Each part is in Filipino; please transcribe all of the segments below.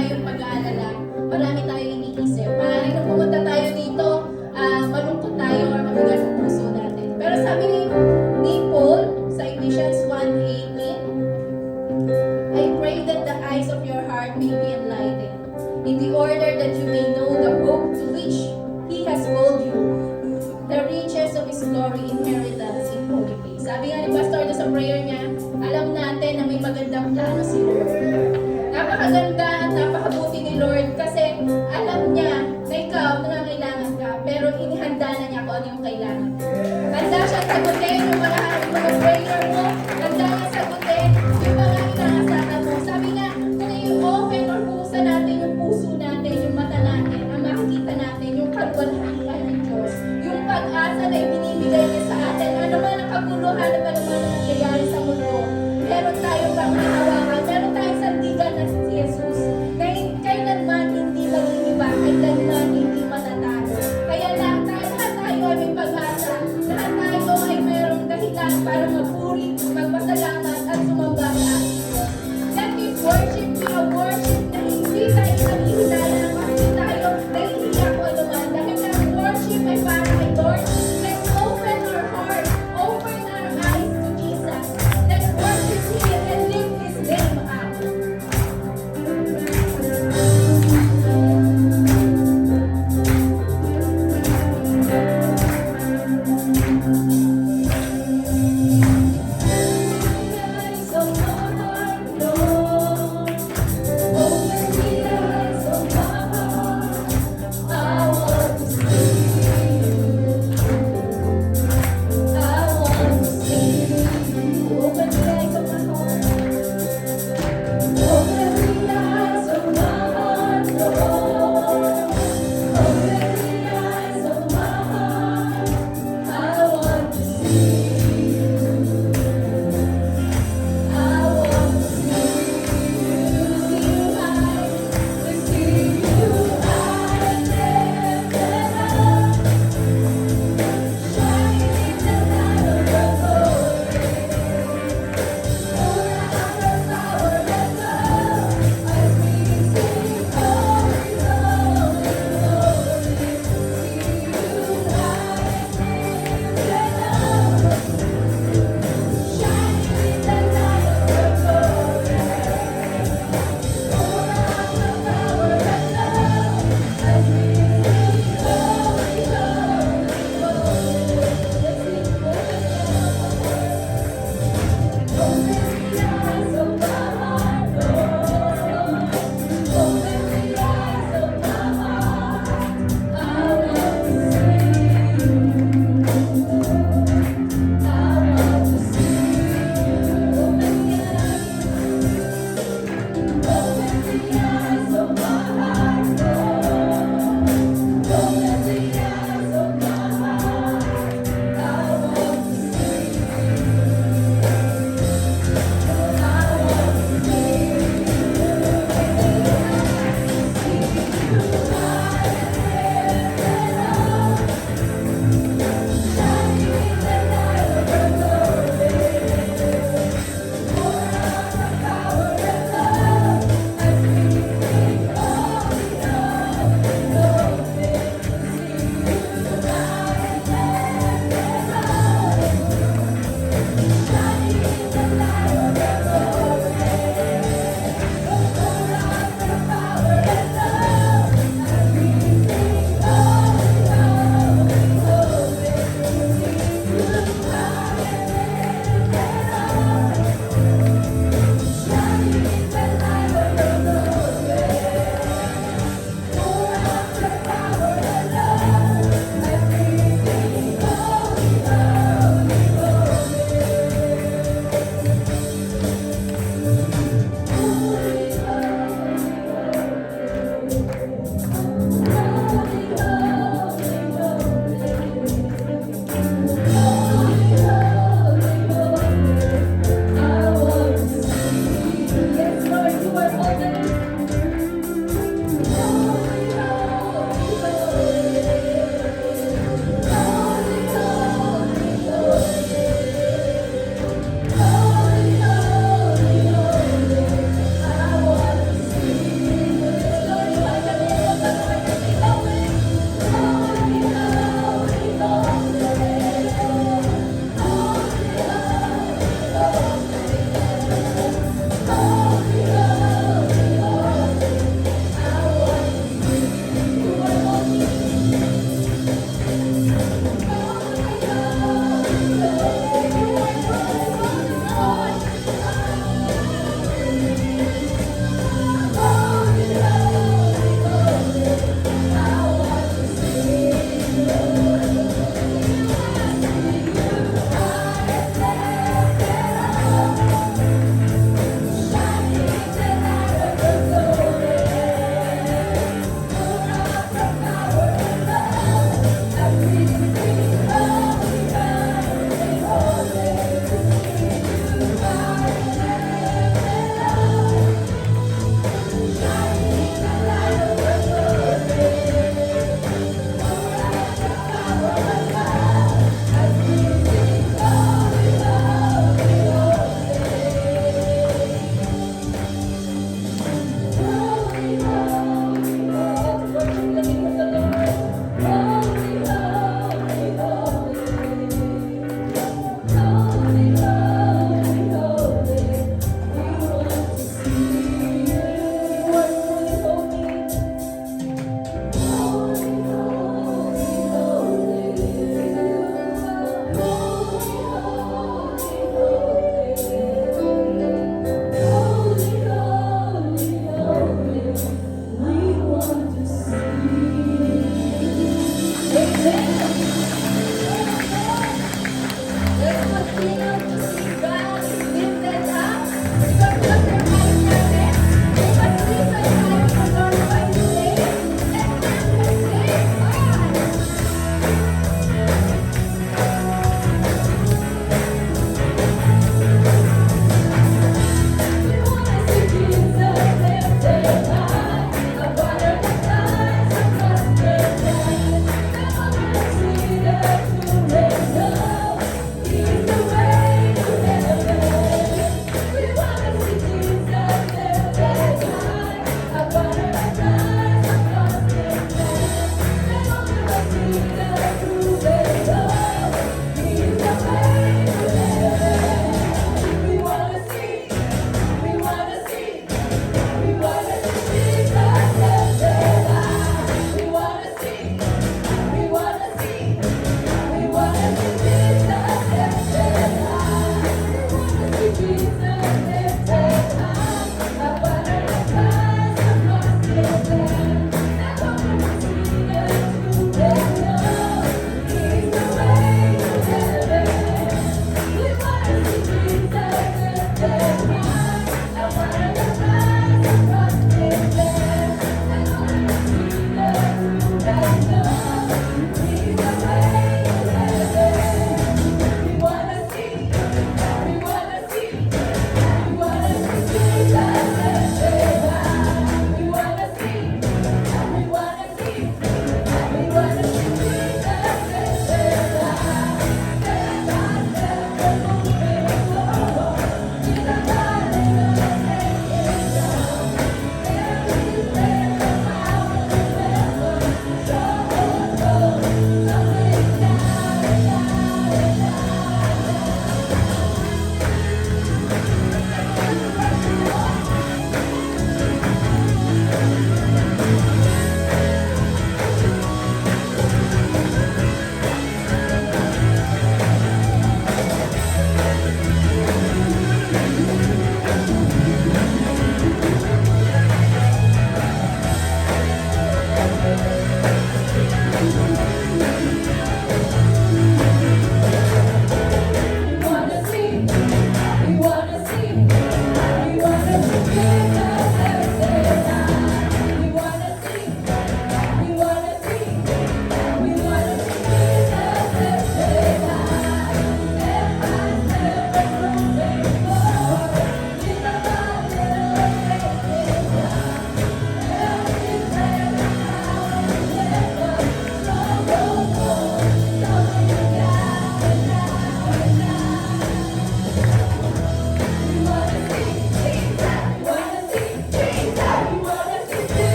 tayong pag-aalala, marami tayong iniisip. Maaaring nung pumunta tayo dito, malungkot tayo or mabigat ang puso natin. Pero sabi ni Paul sa Ephesians 1:18, I pray that the eyes of your heart may be enlightened, in the order that you may know the hope to which He has called you, the riches of His glory, inheritance in holy faith. Sabi nga ni Pastor sa prayer niya, alam natin na may magandang plano si Lord. Napakaganda at napakabuti ni Lord kasi alam niya na ikaw nangangailangan ka, pero inihanda na niya kung ano yung kailangan. Handa siya sagutin yung mga prayer mo, handa niya sagutin yung mga inaasahan mo. Sabi nga, kung i-open or buksan natin yung puso natin, yung mata natin, ang makikita natin yung kalwalhatian ng Diyos, yung pag-asa na ibinibigay niya sa atin, ano man ang kaguluhan, ano man ang nangyayari sa mundo, meron tayong panghahawakan, meron tayong sandigan na si Jesus, na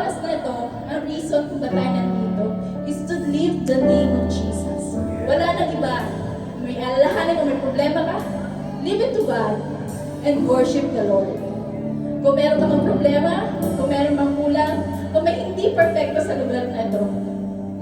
oras na ito, ang reason kung ba't tayo nandito is to live the name of Jesus. Wala nang iba. May alalahanin kung may problema ka, leave it to God and worship the Lord. Kung meron ka mang problema, kung meron mang kulang, kung may hindi perfecto sa lugar na ito,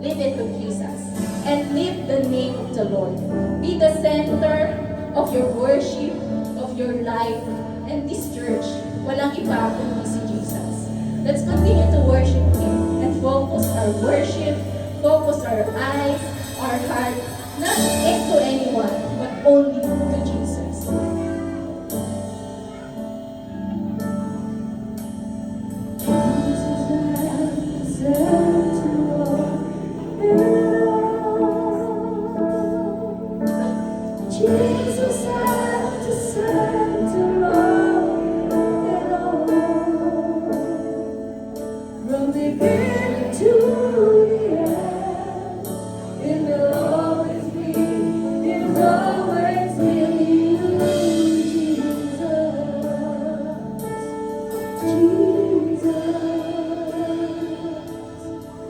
leave it to Jesus. And live the name of the Lord. Be the center of your worship, of your life, and this church. Walang iba kundi si Jesus. Let's continue to worship Him and focus our worship, focus our eyes, our heart, not into anyone, but only to Jesus. Jesus at the center of it all. From the beginning to the end, it will always be, it will always be you, Jesus.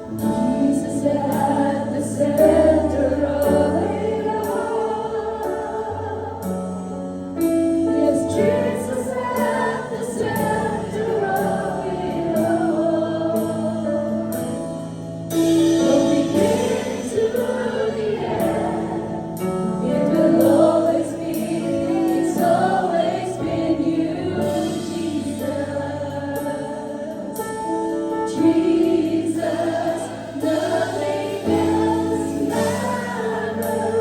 Jesus at the center of it all. Yes, Jesus at the center of it all. From beginning to the end, it will always be, it's always been you, Jesus. Jesus, nothing else matters.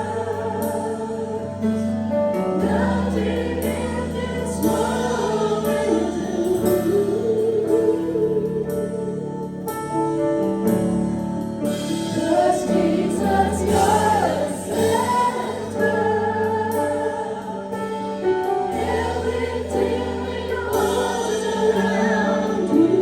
Nothing in this world will do. 'Cause Jesus, you're the center. Everything revolves around you.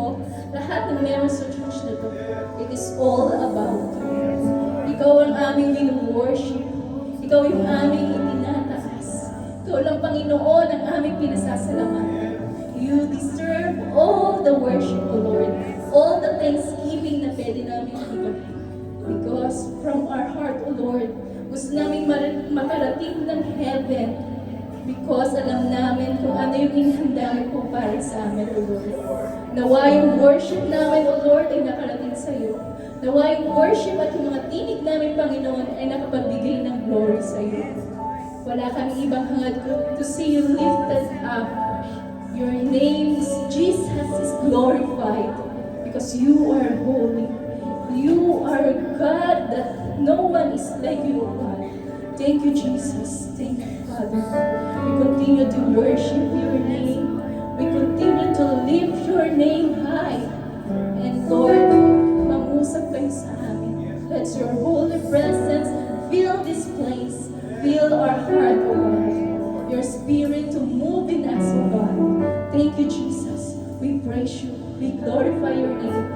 mo, lahat ng meron sa church na to, it is all about you. Ikaw ang aming winu-worship. Ikaw yung aming itinataas. Ikaw lang, Panginoon, ang aming pinasasalamatan. You deserve all the worship, O Lord. All the thanksgiving na pwede namin ibigay. Because from our heart, O Lord, gusto namin makarating ng heaven. Because alam namin kung ano yung inihanda mo para sa amin, O Lord. Nawa yung worship namin, O Lord, ay nakarating sa iyo. Nawa yung worship at yung mga tinig namin, Panginoon, ay nakapagbigay ng glory sa iyo. Wala kami ibang hangad to see you lifted up. Your name is Jesus is glorified because you are holy. You are God that no one is like you, God. Thank you, Jesus. Thank you, Father. We continue to worship your name. We continue to lift your name high. And Lord, mangusap kayo sa amin. Let your holy presence fill this place. Fill our heart, O God. Your spirit to move in us, O God. Thank you, Jesus. We praise you. We glorify your name.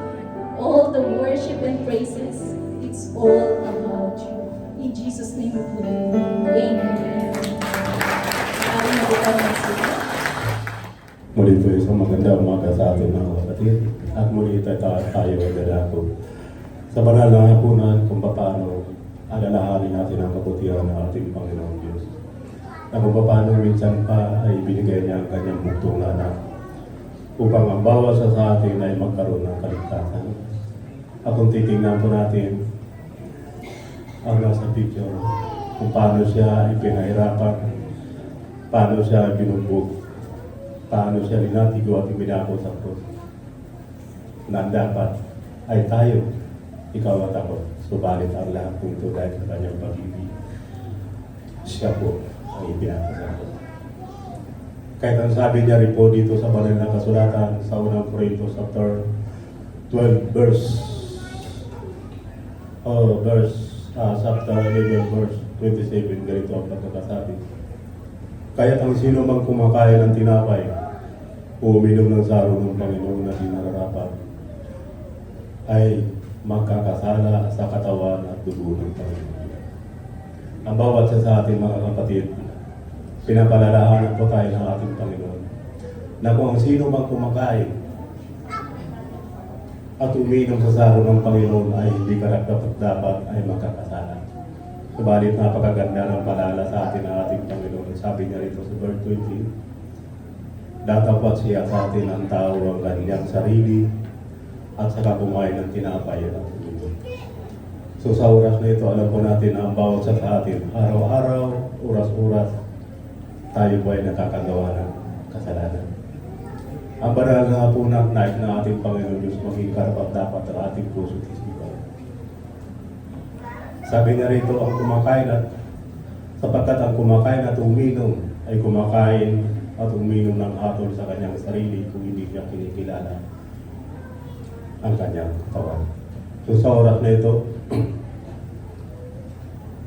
All the worship and praises, it's all about you. In Jesus' name we pray. Amen. Amen. Muli po isang magandang umaga sa ating mga kapatid at muli tayo ay dadako sa banal na hapunan kung paano alalahanin natin ang kabutihan ng ating Panginoong Diyos. Na kung paano minsan pa ay binigay niya ang kanyang muktong na anak upang ang bawat isa sa atin ay magkaroon ng kaligtasan. At kung titingnan po natin ang nasa picture kung paano siya ipinahirapan, paano siya binugbog, paano siya linatigo at ibinako sa krus. Na dapat ay tayo, ikaw at ako, subalit ang lahat ng ito dahil sa kanyang pag-ibig. Siya po ang ibinako sa krus. Kahit ang sabi niya rin po dito sa banal na kasulatan sa unang Corinthos chapter 12 chapter 11 verse 27, ganito ang pagkakasabi. Kaya't ang sino mang kumakain ng tinapay o uminom ng saro ng Panginoon na di nararapat ay magkakasala sa katawan at dugo ng Panginoon. Ang bawat isa sa ating mga kapatid, pinapalalahanan po tayo ng ating Panginoon na kung ang sino mang kumakain at uminom sa saro ng Panginoon ay hindi karapat-dapat ay magkakasala. Subalit napakaganda ng palala sa atin ng ating Panginoon. Sabi niya rito sa verse 20, datapat siya sa atin ang tao ang kanyang sarili at saka kumain ng tinapay at ito. So sa oras na ito, alam po natin na ang bawat sa atin, araw-araw, oras-oras, tayo po ay nakakagawa ng kasalanan. Ang banal na po ng night na ating Panginoon Diyos maging karapat-dapat ang ating puso at isipan. Sabi niya rito, ang kumakain at sapagkat ang kumakain at uminom ay kumakain at uminom ng hatol sa kanyang sarili kung hindi niya kinikilala ang kanyang katawan. So sa oras na ito,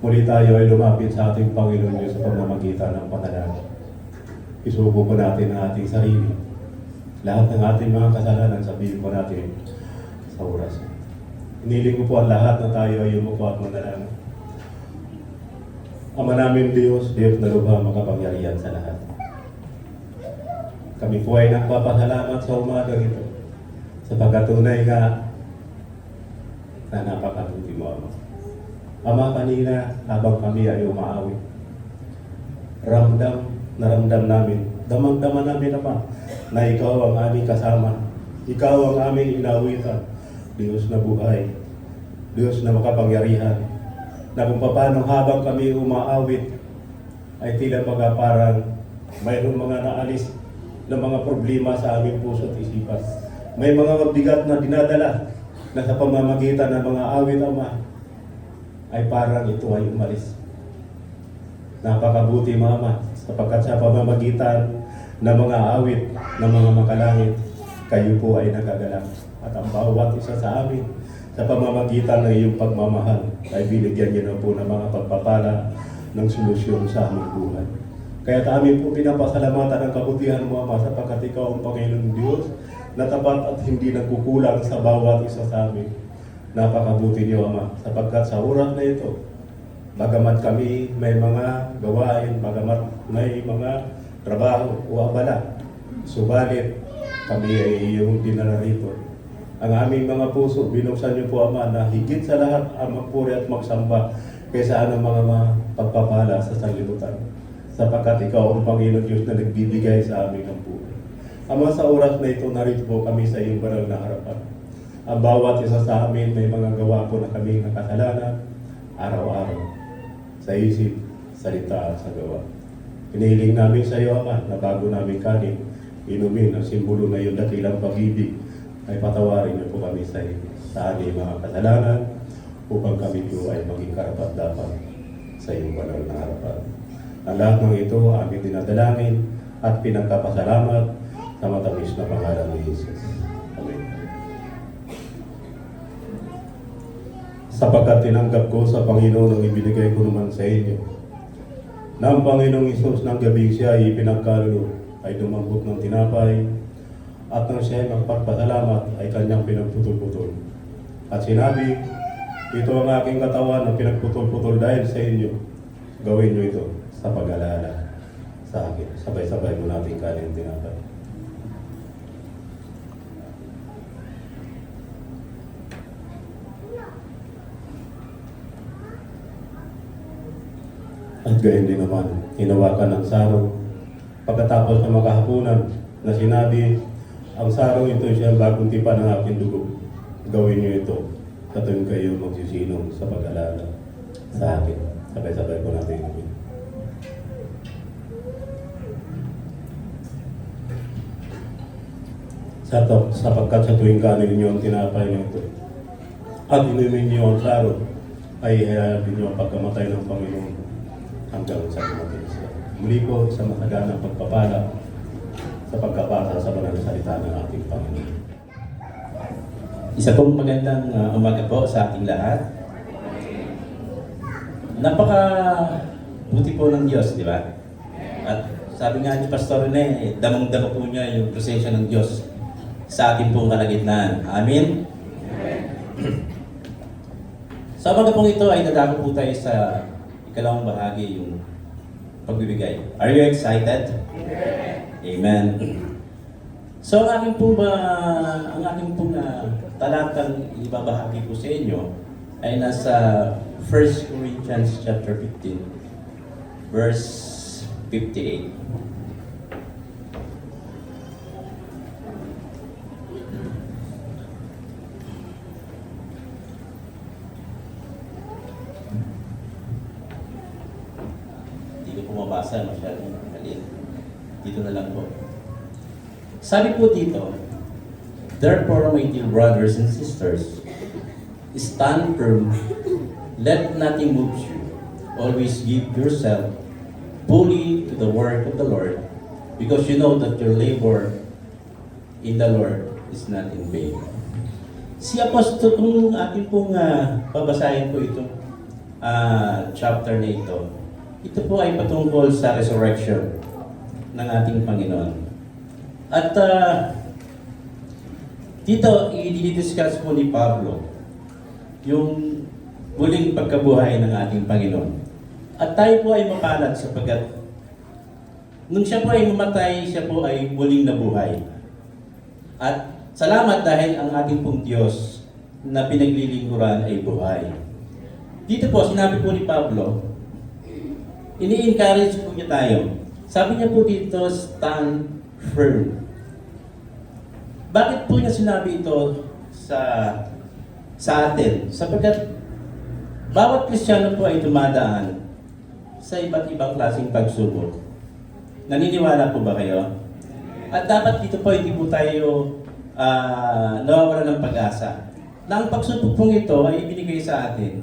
muli tayo ay lumapit sa ating Panginoon Diyos sa pamamagitan ng panalangin. Isuko po natin ang ating sarili. Lahat ng ating mga kasalanan, sabihin po natin sa oras. Hiniling ko po ang lahat na tayo ay umupo at manalangin. Ama namin Diyos, Diyos na lubha makapangyarihan sa lahat. Kami po ay nagpapasalamat sa umaga ito sa pagkatunay nga na napakabuti mo, Ama. Ama, kanina habang kami ay umaawit, naramdam namin, damang-dama namin, Ama, na ikaw ang aming kasama, ikaw ang aming inawitan, Diyos na buhay, Diyos na makapangyarihan, na kung paano habang kami umaawit, ay tila baga parang mayroong mga naalis na mga problema sa aming puso at isipan. May mga mabigat na dinadala na sa pamamagitan ng mga awit, Ama, ay parang ito ay umalis. Napakabuti, Mama, sapagkat sa pamamagitan ng mga awit ng mga makalangit, kayo po ay nagagalak. At ang bawat isa sa amin, sa pamamagitan ng iyong pagmamahal, ay binigyan niyo na po ng mga pagpapala ng solusyon sa aming buhay. Kaya amin po pinapasalamatan ang kabutihan mo, Ama, sapagkat ikaw ang Panginoon Diyos na tapat at hindi nagkukulang sa bawat isa sa amin. Napakabuti niyo, Ama, sapagkat sa oras na ito, bagamat kami may mga gawain, bagamat may mga trabaho o abala, subalit kami ay iyong dinala rito. Ang aming mga puso, binuksan niyo po, Ama, na higit sa lahat ang magpuri at magsamba kaysa anong mga pagpapala sa sanlibutan. Sapagkat ikaw ang Panginoon Diyos na nagbibigay sa amin ng buhay. Ama, sa oras na ito, narito po kami sa iyong banal na harapan. Ang bawat isa sa amin may mga gawa po na kami nakasalanan araw-araw sa isip, salita at sa gawa. Hinihiling namin sa iyo, Ama, na bago namin kanin, inumin ang simbolo na iyong dakilang pag-ibig, ay patawarin niyo po kami sa aming mga kasalanan upang kami po ay maging karapat-dapat sa iyong banal na harapan. Ang lahat ng ito aming dinadalangin at pinagkapasalamat sa matamis na pangalan ni Jesus. Amen. Sapagkat tinanggap ko sa Panginoon ang ibinigay ko naman sa inyo, na ang Panginoong Isus ng gabing siya ay ipinagkaloob ay dumambot ng tinapay at nang siya ay magpagpasalamat ay kanyang pinagputol-putol. At sinabi, ito ang aking katawan na pinagputol-putol dahil sa inyo. Gawin niyo ito sa pag-alala sa akin. Sabay-sabay mo natin kanin tinapay. At gayon din naman, hinawakan ng sarong. Pagkatapos ng makahapunan na sinabi, ang sarong ito siya bagong tipan ng aking dugo. Gawin niyo ito sa tuwing kayo magsisinong sa pag-alala sa akin. Sabay-sabay po natin gawin. Sapagkat sa tuwing kanin ninyo ang tinapay nito at inumin niyo ang sarong, ay hayaan niyo ang pagkamatay ng Panginoon hanggang sa dumating siya. Muli po sa mataganang pagpapala sa pagkabasa sa banal na salita ng ating Panginoon. Isa pong magandang umaga po sa ating lahat. Napaka-buti po ng Diyos, di ba? At sabi nga ni Pastor Rene, damang-dama po niya yung presensya ng Diyos sa ating pong kalagitnaan. Amen? Sa umaga pong ito ay dadako po tayo sa ikalawang bahagi, yung pagbibigay. Are you excited? Amen. So ang aking pong talatang ibabahagi ko sa inyo ay nasa 1 Corinthians chapter 15, verse 58. Hindi ko pumabasa, masyadong maliit. Dito na lang po. Sabi po dito, therefore, my dear brothers and sisters, stand firm, let nothing move you. Always give yourself fully to the work of the Lord, because you know that your labor in the Lord is not in vain. Si Apostol, kung ating pong babasahin po itong chapter na ito po ay patungkol sa resurrection ng ating Panginoon. At dito, i-discuss po ni Pablo yung muling pagkabuhay ng ating Panginoon. At tayo po ay mapalad sapagkat nung siya po ay mamatay, siya po ay muling nabuhay. At salamat dahil ang ating pong Diyos na pinaglilingkuran ay buhay. Dito po, sinabi po ni Pablo, ini-encourage po niya tayo. Sabi niya po dito, stand firm. Bakit po niya sinabi ito sa atin? Sapagkat bawat Kristiyano po ay dumadaan sa iba't ibang klaseng pagsubok. Naniniwala po ba kayo? At dapat dito po hindi po tayo nawawalan ng pag-asa. Na ang pagsubok pong ito ay ibinigay sa atin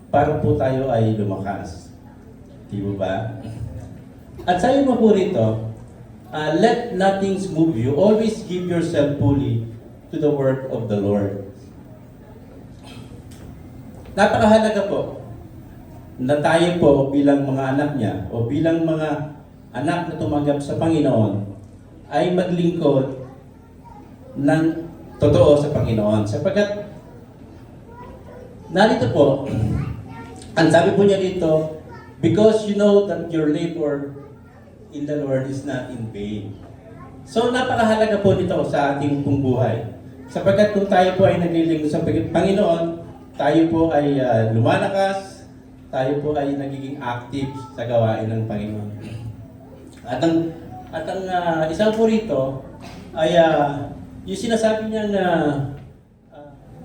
para po tayo ay lumakas. Di ba? At sabi mo po rito, let nothing move you. Always give yourself fully to the work of the Lord. Napakahalaga po na tayo po bilang mga anak niya o bilang mga anak na tumanggap sa Panginoon ay maglingkod ng totoo sa Panginoon. Sapagkat narito po, ang sabi po niya dito, because you know that your labor in the Lord is not in vain. So napakahalaga po nito sa ating pong buhay. Sapagkat kung tayo po ay naglilingkod sa Panginoon, tayo po ay lumalakas, tayo po ay nagiging active sa gawain ng Panginoon. At ang isa po rito ay yung sinasabi niya na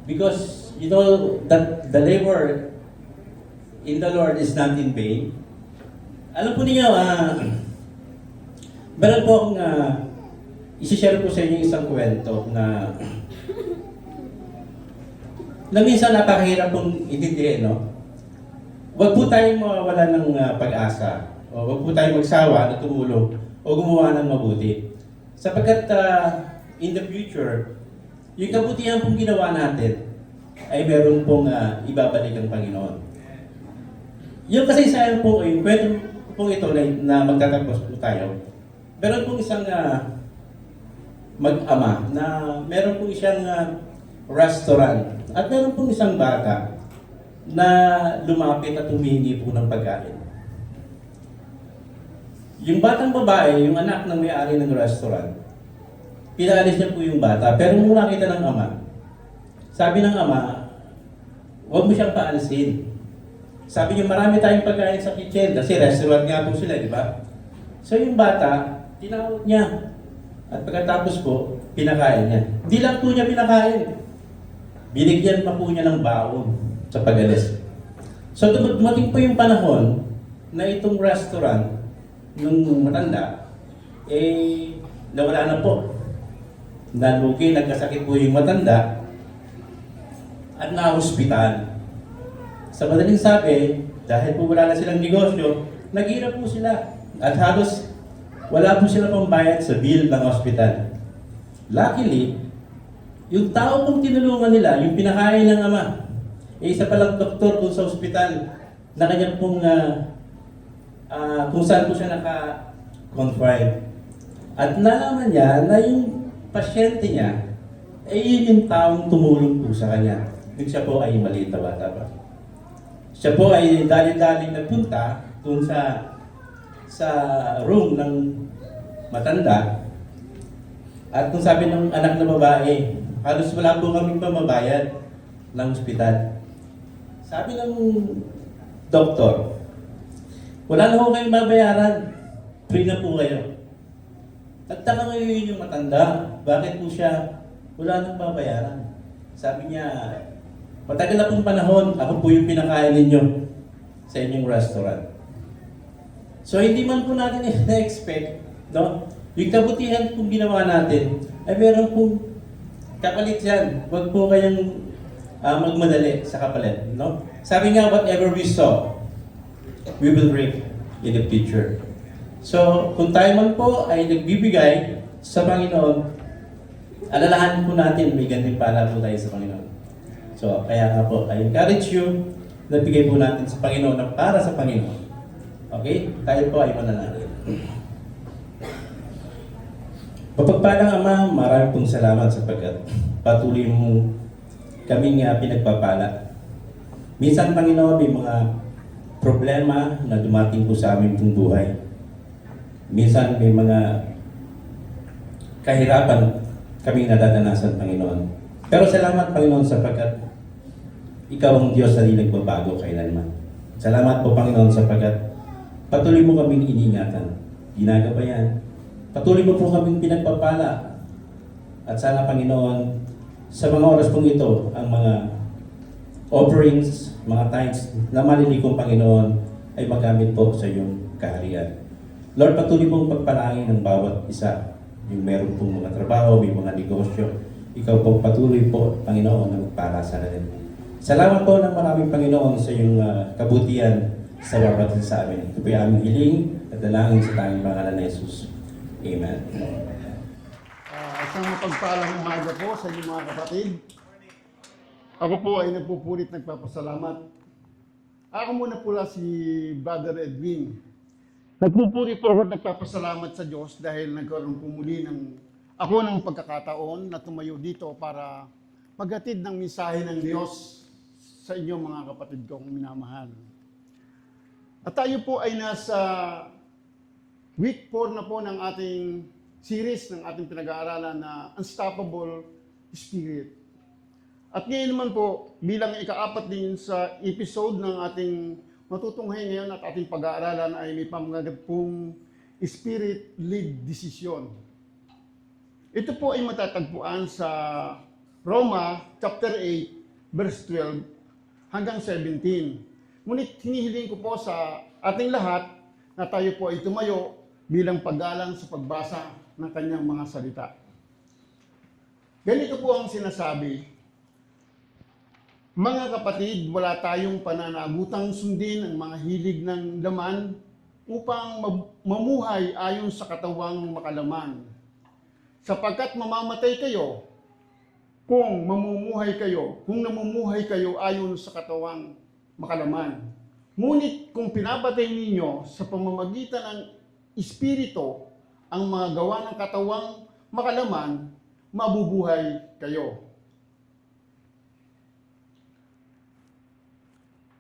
because you know that the labor in the Lord is not in vain. Alam po niyo, meron po akong isi-share po sa inyo isang kwento na minsan napakahirap pong intindihin, no? Huwag po tayong mawawala ng pag-asa. O huwag po tayong magsawa na tumulong o gumawa ng mabuti. Sapagkat in the future, yung kabutihan pong ginawa natin ay meron pong ibabalik ang Panginoon. Yung kasaysayan po, yung kwento pong ito na magtatapos po tayo, meron pong isang mag-ama na meron pong isang restaurant at meron pong isang bata na lumapit at humingi po ng pagkain. Yung batang babae, yung anak ng may-ari ng restaurant, pinaalis niya po yung bata, pero nung nakita ng ama, sabi ng ama, huwag mo siyang paalisin. Sabi niya, marami tayong pagkain sa kitchen, kasi restaurant nga po sila, di ba? So yung bata, tinawag niya. At pagkatapos po, pinakain niya. Hindi lang po niya pinakain. Binigyan pa po niya ng baon sa pag-alis. So dumating po yung panahon na itong restaurant, nung matanda, nawala na po. Nalugi, nagkasakit po yung matanda, at na-hospital. Sa madaling sabi, dahil po wala na silang negosyo, naghirap po sila. At halos wala po sila pambayad sa bill ng hospital. Luckily, yung tao pong tinulungan nila, yung pinakain ng ama, isa palang doktor po sa hospital na kanya pong kung saan po siya naka-confine. At nalaman niya na yung pasyente niya, yun yung taong tumulong po sa kanya. Nung siya po ay maliit na bata pa. Siya po ay dali-daling nagpunta doon sa room ng matanda. At kung sabi ng anak na babae, halos wala po kaming pamabayad ng ospital. Sabi ng doktor, wala na po kayong babayaran. Free na po kayo. Nagtaka ngayon yung matanda, bakit po siya wala nang babayaran? Sabi niya, matagal na pong panahon, ako po yung pinakain ninyo sa inyong restaurant. So hindi man po natin na-expect, no? Yung kabutihan pong ginawa natin, ay meron pong kapalit yan. Huwag po kayong magmadali sa kapalit, no? Sabi nga, whatever we sow, we will reap in the future. So, kung tayo man po ay nagbibigay sa Panginoon, alalahanin po natin, may gantimpala po tayo sa Panginoon. So, kaya nga po, I encourage you na bigay po natin sa Panginoon na para sa Panginoon. Okay? Tayo po ay manalangin. Mapagpalang Ama, marami pong salamat sapagkat patuloy mo kaming pinagpapala. Minsan, Panginoon, may mga problema na dumating po sa aming pong buhay. Minsan, may mga kahirapan kaming nadadanasan, Panginoon. Pero salamat, Panginoon, sapagkat ikaw ang Diyos na di nagbabago kailanman. Salamat po, Panginoon, sapagkat patuloy mo kaming iningatan, ginagabayan. Patuloy mo po kaming pinagpapala. At sana, Panginoon, sa mga oras pong ito, ang mga offerings, mga tithes na malilikong Panginoon ay magamit po sa iyong kaharian. Lord, patuloy mong pagpalain ng bawat isa. Yung meron pong mga trabaho, may mga negosyo. Ikaw po patuloy po, Panginoon, na magpala sa kanila. Salamat po ng maraming Panginoon sa iyong kabutihan sa bawat sa amin. Ito po yung aming hiling at dalangin sa tanging pangalan ng Jesus. Amen. Isang mapagpalang umaga po sa inyong mga kapatid. Ako po ay nagpapasalamat. Ako muna pula si Brother Edwin. Nagpupuri po ako at nagpapasalamat sa Diyos dahil nagkaroon po muli ng ako ng pagkakataon na tumayo dito para maghatid ng mensahe ng Diyos sa inyong mga kapatid kong minamahal. At tayo po ay nasa week 4 na po ng ating series, ng ating pinag-aaralan na Unstoppable Spirit. At ngayon naman po, bilang ika-4 din sa episode ng ating matutunghay ngayon at ating pag-aaralan ay may pamagat pong Spirit-led decision. Ito po ay matatagpuan sa Roma chapter 8, verse 12 hanggang 17. Ngunit hinihiling ko po sa ating lahat na tayo po ay tumayo bilang paggalang sa pagbasa ng kanyang mga salita. Ganito po ang sinasabi, mga kapatid, wala tayong pananagutang sundin ang mga hilig ng laman upang mamuhay ayon sa katawang makalaman. Sapagkat mamamatay kayo kung namumuhay kayo ayon sa katawang makalaman. Ngunit kung pinapatay ninyo sa pamamagitan ng Espiritu ang mga gawa ng katawang makalaman, mabubuhay kayo.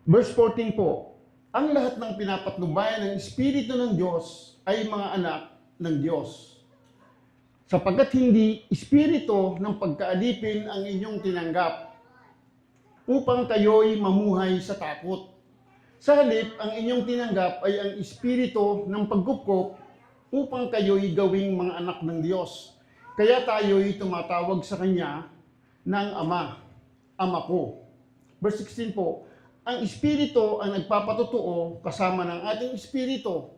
Verse 14 po, ang lahat ng pinapatnubayan ng Espiritu ng Diyos ay mga anak ng Diyos. Sapagkat hindi Espiritu ng pagkaalipin ang inyong tinanggap upang kayo'y mamuhay sa takot. Sa halip, ang inyong tinanggap ay ang Espiritu ng pagkupkop upang kayo'y gawing mga anak ng Diyos. Kaya tayo'y tumatawag sa Kanya ng Ama, Ama ko. Verse 16 po, ang Espiritu ang nagpapatotoo kasama ng ating Espiritu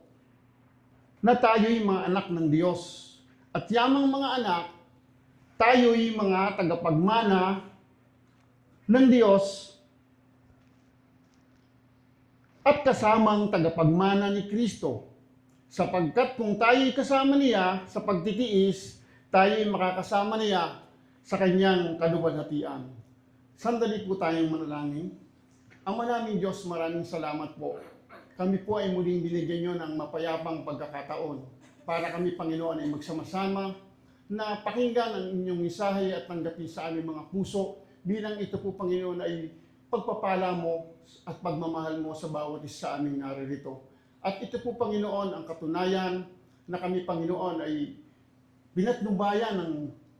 na tayo'y mga anak ng Diyos. At yamang mga anak, tayo'y mga tagapagmana ng Diyos at kasamang tagapagmana ni Kristo. Sapagkat kung tayo'y kasama niya sa pagtitiis, tayo'y makakasama niya sa kanyang kaluwalhatian. Sandali po tayong manalangin. Ama naming Diyos, maraming salamat po. Kami po ay muling binigyan nyo ng mapayapang pagkakataon para kami, Panginoon, ay magsama-sama na pakinggan ang inyong mensahe at tanggapin sa aming mga puso bilang ito po, Panginoon, ay pagpapala mo at pagmamahal mo sa bawat isa sa aming naririto. At ito po, Panginoon, ang katunayan na kami, Panginoon, ay pinatnubayan ng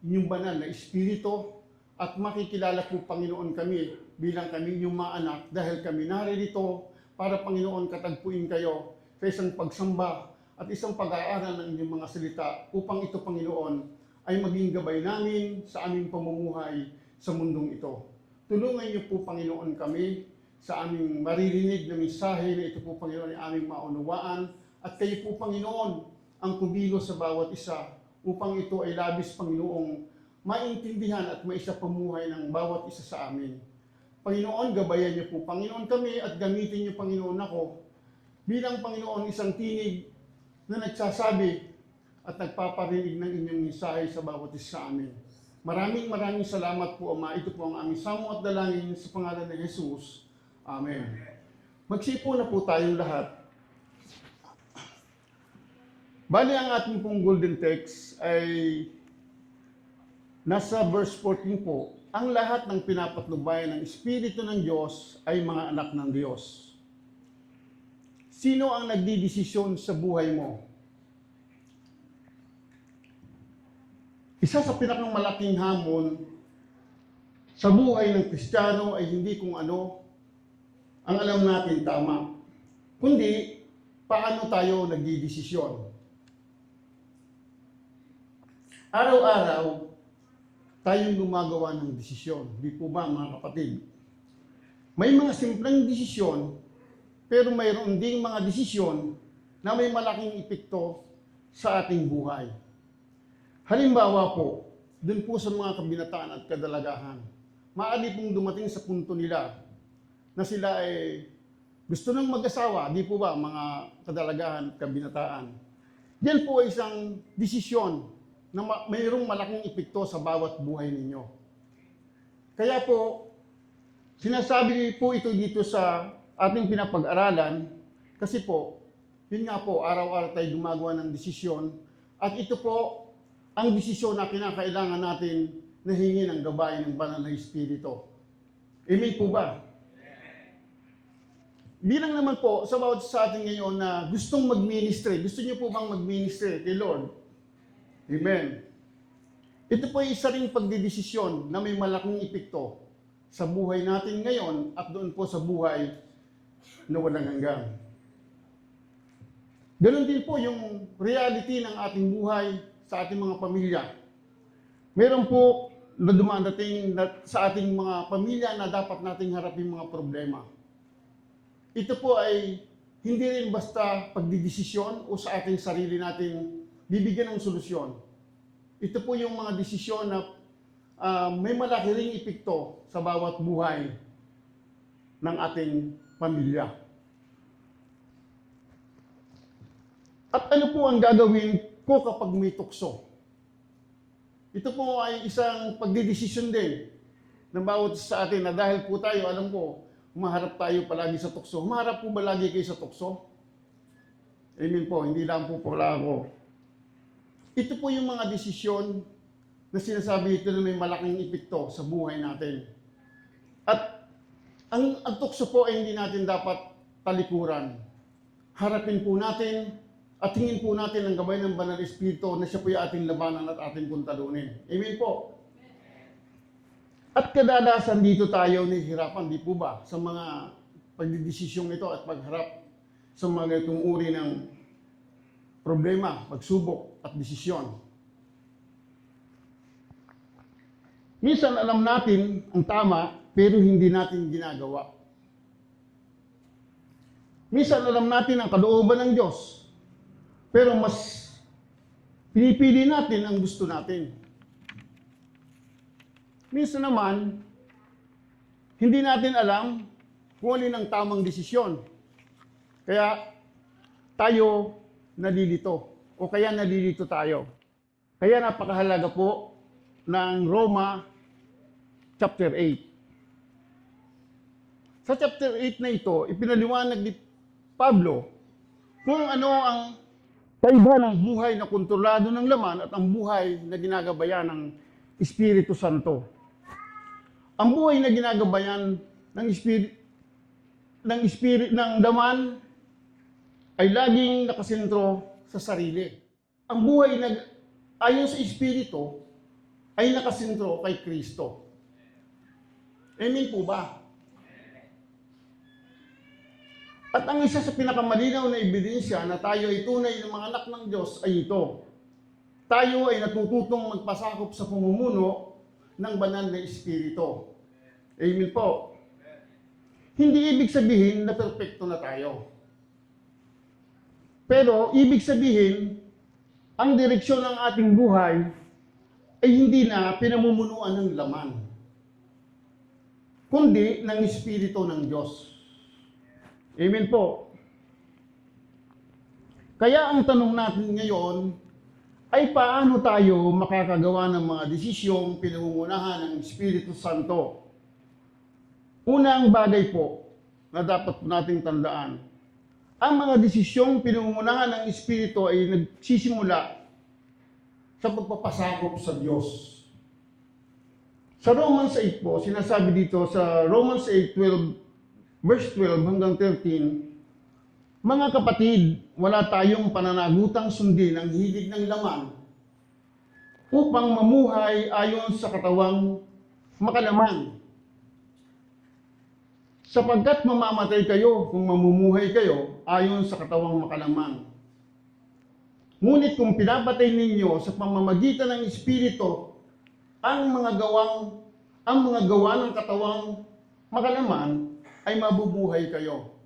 inyong banal na Espiritu at makikilala po, Panginoon, kami bilang kami inyong mga anak dahil kami naririto para, Panginoon, katagpuin kayo sa isang pagsamba at isang pag-aaral ng inyong mga salita upang ito, Panginoon, ay maging gabay namin sa aming pamumuhay sa mundong ito. Tulungan niyo po, Panginoon, kami sa aming maririnig na mensahe na ito po, Panginoon, ay aming maunawaan at kayo po, Panginoon, ang kumilos sa bawat isa upang ito ay labis, Panginoong, maintindihan at maisapamuhay ng bawat isa sa amin. Panginoon, gabayan niyo po, Panginoon, kami at gamitin niyo, Panginoon, ako bilang, Panginoon, isang tinig na nagsasabi at nagpaparinig ng inyong mensahe sa bawat isa sa amin. Maraming salamat po, Ama. Ito po ang aming samo at dalangin sa pangalan ni Jesus. Amen. Magsipo na po tayong lahat. Bali, ang ating pong golden text ay nasa verse 14 po. Ang lahat ng pinapatnubayan ng Espiritu ng Diyos ay mga anak ng Diyos. Sino ang nagdidesisyon sa buhay mo? Isa sa pinakamalaking hamon sa buhay ng Kristiyano ay hindi kung ano ang alam natin tama, kundi paano tayo nagdidesisyon. Araw-araw, tayong gumagawa ng desisyon. Di po ba, mga kapatid? May mga simpleng desisyon, pero mayroon ding mga desisyon na may malaking epekto sa ating buhay. Halimbawa po, dun po sa mga kabinataan at kadalagahan, maaari pong dumating sa punto nila na sila ay gusto nang mag-asawa, di po ba, mga kadalagahan at kabinataan. Yan po ay isang desisyon na mayroong malaking epekto sa bawat buhay ninyo. Kaya po, sinasabi po ito dito sa ating pinapag-aralan kasi po, yun nga po, araw-araw tayo gumagawa ng desisyon at ito po ang desisyon na kinakailangan natin na hingin ang gabay ng banal na Espiritu. Amen po ba? Bilang naman po sa bawat sa atin ngayon na gustong mag-ministry, gusto niyo po bang mag-ministry kay Lord? Amen. Ito po ay isa ring pagdidesisyon na may malaking epekto sa buhay natin ngayon at doon po sa buhay na walang hanggan. Ganon din po yung reality ng ating buhay sa ating mga pamilya. Meron po na dumadating sa ating mga pamilya na dapat nating harapin mga problema. Ito po ay hindi rin basta pagdidesisyon o sa ating sarili nating bibigyan ng solusyon. Ito po yung mga desisyon na may malaki ring epekto sa bawat buhay ng ating pamilya. At ano po ang gagawin ko kapag may tukso? Ito po ay isang pagdidesisyon din ng bawat sa atin na dahil po tayo, alam ko, humaharap tayo palagi sa tukso. Humaharap po ba lagi kayo sa tukso? Amen po, hindi lang po pala ako. Ito po yung mga desisyon na sinasabi ito na may malaking epekto sa buhay natin. At ang tukso po ay hindi natin dapat talikuran. Harapin po natin at tingin po natin ang gabay ng Banal Espiritu na siya po yung ating labanan at ating puntalunin. Amen po. At kadalasan dito tayo nahihirapan, di po ba? Sa mga pagdidesisyong ito at pagharap sa mga itong uri ng problema, pagsubok at desisyon. Minsan alam natin ang tama pero hindi natin ginagawa. Minsan alam natin ang kalooban ng Diyos pero mas pinipili natin ang gusto natin. Minsan naman, hindi natin alam kung alin ang tamang desisyon. Kaya tayo nalilito o kaya nalilito tayo. Kaya napakahalaga po ng Roma chapter 8. Sa chapter 8 na ito, ipinaliwanag ni Pablo kung ano ang kaiba ng buhay na kontrolado ng laman at ang buhay na ginagabayan ng Espiritu Santo. Ang buhay na ginagabayan ng ng laman ay laging nakasentro sa sarili. Ang buhay na ayon sa Espiritu ay nakasentro kay Kristo. Amen po ba? At ang isa sa pinakamalinaw na ebidensya na tayo ay tunay ng mga anak ng Diyos ay ito. Tayo ay natututong magpasakop sa pamumuno ng banal na Espiritu. Amen po. Hindi ibig sabihin na perpekto na tayo. Pero ibig sabihin, ang direksyon ng ating buhay ay hindi na pinamumunuan ng laman, kundi ng Espiritu ng Diyos. Amen po. Kaya ang tanong natin ngayon ay paano tayo makakagawa ng mga desisyong pinangungunahan ng Espiritu Santo. Unang bagay po na dapat nating tandaan, ang mga desisyong pinangungunahan ng Espiritu ay nagsisimula sa pagpapasakop sa Diyos. Sa Romans 8 po, sinasabi dito sa Romans 8:12, verse 12 hanggang 13, mga kapatid, wala tayong pananagutang sundin ang hilig ng laman upang mamuhay ayon sa katawang makalaman. Sapagkat mamamatay kayo kung mamumuhay kayo ayon sa katawang makalaman. Ngunit kung pinapatay ninyo sa pamamagitan ng Espiritu ang mga gawa ng katawang makalaman, ay mabubuhay kayo.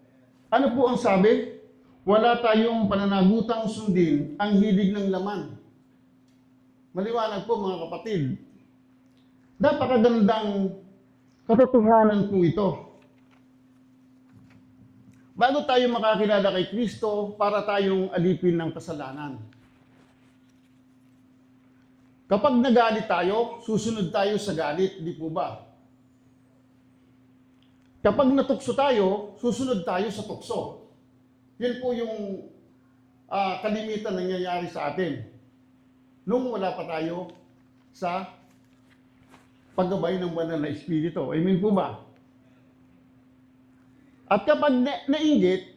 Ano po ang sabi? Wala tayong pananagutang sundin ang hilig ng laman. Maliwanag po mga kapatid. Napakagandang katotohanan po ito. Bago tayo makakilala kay Kristo, para tayong alipin ng kasalanan. Kapag nagalit tayo, susunod tayo sa galit, di po ba? Kapag natukso tayo, susunod tayo sa tukso. Yan po yung kalimitan nangyayari sa atin. nung wala pa tayo sa paggabay ng banal na Espiritu. Amen po ba? At kapag nainggit,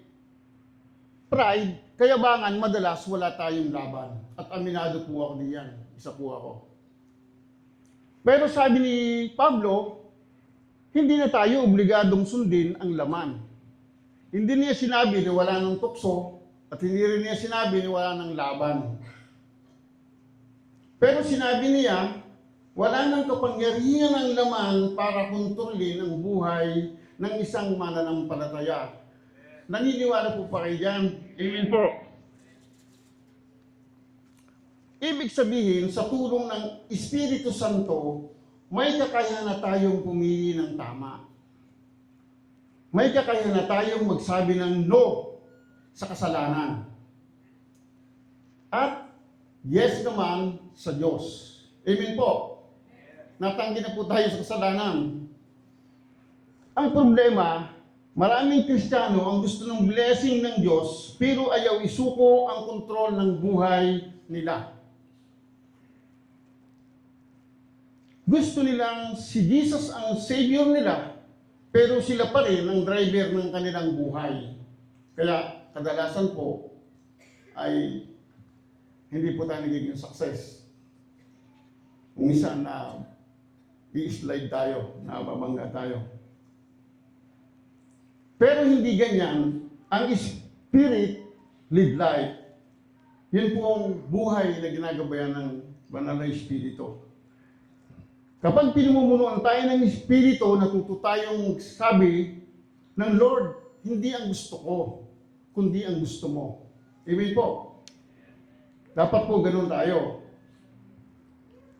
pride, kayabangan, madalas wala tayong laban. At aminado po ako diyan. Isa po ako. Pero sabi ni Pablo, hindi na tayo obligadong sundin ang laman. Hindi niya sinabi na wala ng tukso at hindi rin niya sinabi na wala ng laban. Pero sinabi niya, wala nang kapangyarihan ng laman para kontrolin ang buhay ng isang mananampalataya. Naniniwala po pa kayo dyan? Amen po. Ibig sabihin, sa tulong ng Espiritu Santo, may kakayahan na tayong pumili ng tama. May kakayahan na tayong magsabi ng no sa kasalanan. At yes naman sa Diyos. Amen po. Natanggi na po tayo sa kasalanan. Ang problema, maraming Kristiyano ang gusto ng blessing ng Diyos, pero ayaw isuko ang kontrol ng buhay nila. Gusto nilang si Jesus ang Savior nila, pero sila pa rin ang driver ng kanilang buhay. Kaya kadalasan po ay hindi po tayo nagiging success. Minsan na i-slide tayo, nababangga tayo. Pero hindi ganyan ang Spirit lead life. Yun po ang buhay na ginagabayan ng banal na Espiritu. Kapag pinumumunuan tayo ng Espiritu, natuto tayong sabi ng Lord, hindi ang gusto ko, kundi ang gusto mo. Amen po. Dapat po ganun tayo.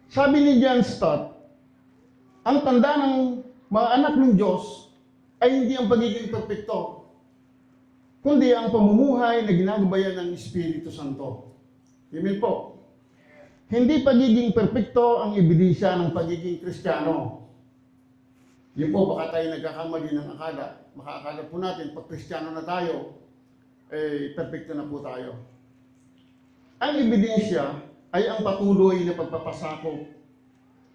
Sabi ni John Stott, ang tanda ng mga anak ng Diyos ay hindi ang pagiging perfecto, kundi ang pamumuhay na ginagabayan ng Espiritu Santo. Amen po. Hindi pagiging perfecto ang ebidensya ng pagiging Kristiyano. Yun po, baka tayo nagkakamali ng akala. Makaakala po natin, pag Kristiyano na tayo, perfecto na po tayo. Ang ebidensya ay ang patuloy na pagpapasakop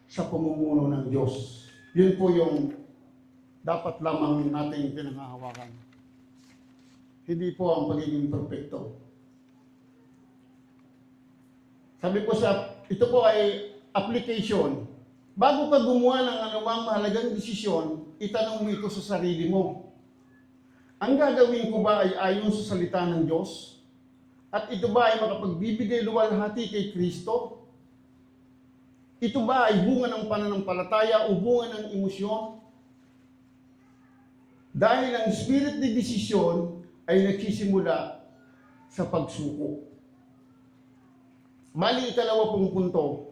sa pamumuno ng Diyos. Yun po yung dapat lamang nating pinanghahawakan. Hindi po ang pagiging perfecto. Sabi po ito po ay application. Bago ka gumawa ng anumang mahalagang desisyon, itanong mo ito sa sarili mo. Ang gagawin ko ba ay ayon sa salita ng Diyos? At ito ba ay makapagbibigay luwalhati kay Kristo? Ito ba ay bunga ng pananampalataya o bunga ng emosyon? Dahil ang spirit de desisyon ay nagsisimula sa pagsuko. Mali ikalawa pong punto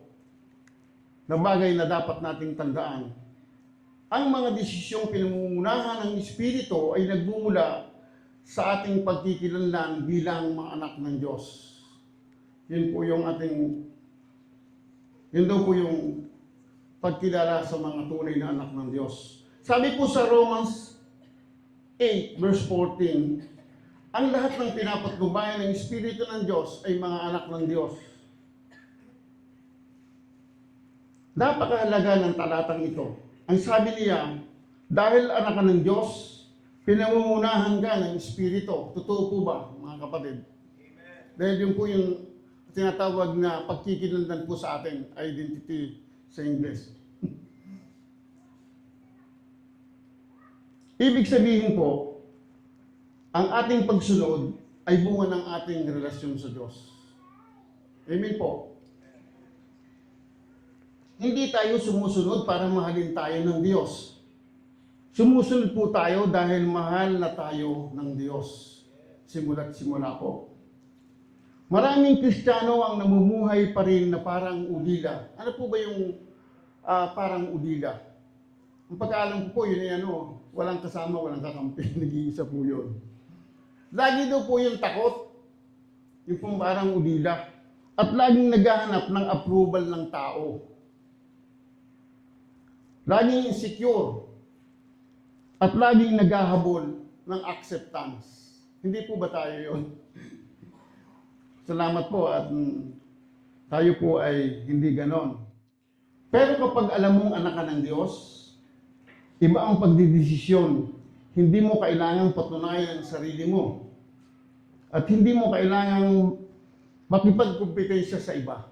na bagay na dapat nating tandaan. Ang mga desisyong pinangungunahan ng Espiritu ay nagmumula sa ating pagkikilanlan bilang mga anak ng Diyos. Yun daw po yung pagkilala sa mga tunay na anak ng Diyos. Sabi po sa Romans 8 verse 14, ang lahat ng pinapatnubayan ng Espiritu ng Diyos ay mga anak ng Diyos. Napakahalaga ng talatang ito. Ang sabi niya, dahil anak ka ng Diyos, pinangungunahan ka ng Espiritu. Totoo po ba, mga kapatid? Amen. Dahil yun po yung tinatawag na pagkikilanlan po sa atin, identity sa English. Ibig sabihin po, ang ating pagsunod ay bunga ng ating relasyon sa Diyos. Amen po. Hindi tayo sumusunod para mahalin tayo ng Diyos. Sumusunod po tayo dahil mahal na tayo ng Diyos. Simula't simula po. Maraming Kristiyano ang namumuhay pa rin na parang udila. Ano po ba yung parang udila? Ang pagkaalam ko po, yun ay walang kasama, walang kakampi. Nag-iisa po yun. Lagi daw po yung takot. Yung pong parang udila. At laging naghahanap ng approval ng tao. Laging insecure. At laging naghahabol ng acceptance. Hindi po ba tayo yun? Salamat po at Tayo po ay hindi ganon. Pero kapag alam mong anak ka ng Diyos, iba ang pagdidesisyon. Hindi mo kailangang patunayan ang sarili mo. At hindi mo kailangang makipagkumpetensya sa iba.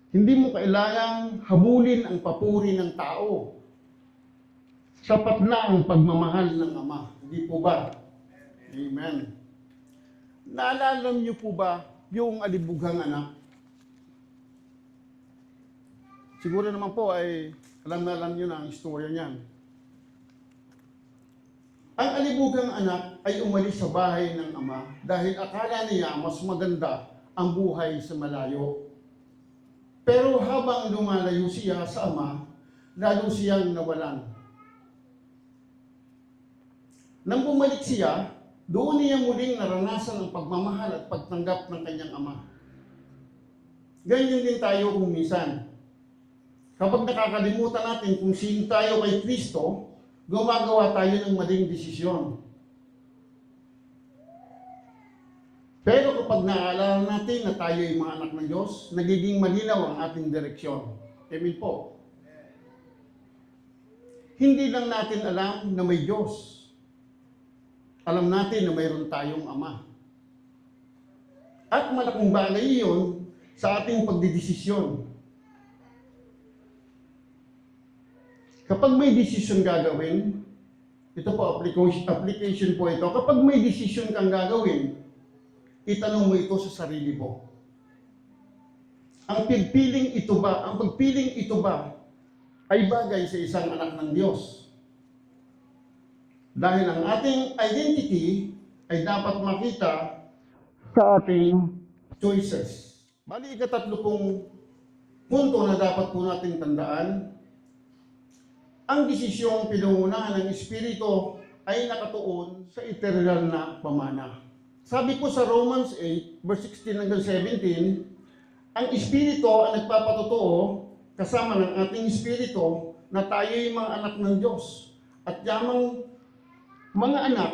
Hindi mo kailangang habulin ang papuri ng tao. Sapat na ang pagmamahal ng Ama. Hindi po ba? Amen. Naalala niyo po ba yung alibughang anak? Siguro naman po ay alam na alam niyo na ang istorya niyan. Ang alibughang anak ay umalis sa bahay ng ama dahil akala niya mas maganda ang buhay sa malayo. Pero habang lumalayo siya sa ama, lalo siyang nawalan. Nang bumalik siya, doon niya muling naranasan ang pagmamahal at pagtanggap ng kanyang ama. Ganyan din tayo kung minsan. Kapag nakakalimutan natin kung sino tayo kay Kristo, gumagawa tayo ng maling desisyon. Pero kapag naaalala natin na tayo ay mga anak ng Diyos, nagiging malinaw ang ating direksyon. Amen po. Hindi lang natin alam na may Diyos. Alam natin na mayroon tayong Ama. At malaking bagay iyon sa ating pagdidesisyon. Kapag may desisyon gagawin, ito po, application po ito. Kapag may desisyon kang gagawin, itanong mo ito sa sarili mo. Ang pagpiling ito ba ay bagay sa isang anak ng Diyos? Dahil ang ating identity ay dapat makita sa ating choices. Bali, ikatatlo pong punto na dapat po nating tandaan. Ang desisyong pinungunahan ng Espiritu ay nakatuon sa eternal na pamana. Sabi po sa Romans 8, verse 16 hanggang 17, ang Espiritu ang nagpapatotoo kasama ng ating Espiritu na tayo'y mga anak ng Diyos. At yamang mga anak,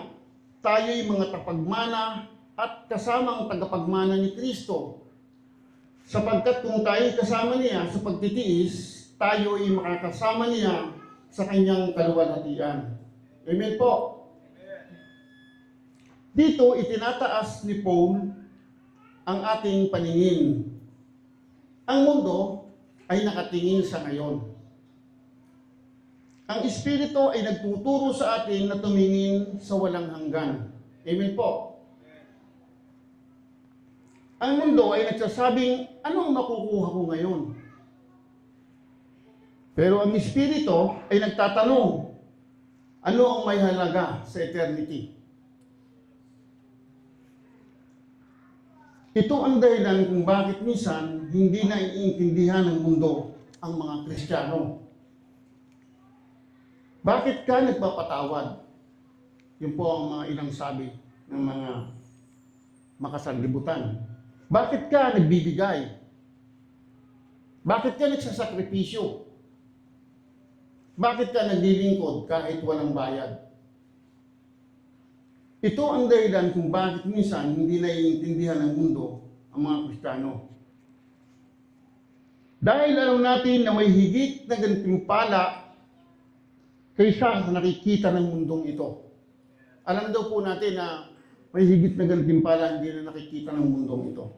tayo'y mga tapagmana at kasamang tagapagmana ni Kristo. Sapagkat kung tayo'y kasama niya sa pagtitiis, tayo'y makakasama niya sa kanyang kaluwalhatian. Amen po. Dito, itinataas ni Paul ang ating paningin. Ang mundo ay nakatingin sa ngayon. Ang Espiritu ay nagtuturo sa atin na tumingin sa walang hanggan. Amen po. Ang mundo ay nagsasabing, anong makukuha ko ngayon? Pero ang Espiritu ay nagtatanong, ano ang may halaga sa eternity? Ito ang dahilan kung bakit minsan hindi na iintindihan ng mundo ang mga Kristiyano. Bakit ka nagpapatawad? Yun po ang mga ilang sabi ng mga makasanlibutan. Bakit ka nagbibigay? Bakit ka nagsasakripisyo? Bakit ka naglilingkod kahit walang bayad? Ito ang dahilan kung bakit minsan hindi naiintindihan ng mundo ang mga Kristiyano. Dahil alam natin na may higit na gantimpala kaysa sa nakikita ng mundong ito. Alam daw po natin na may higit na gantimpala hindi na nakikita ng mundong ito.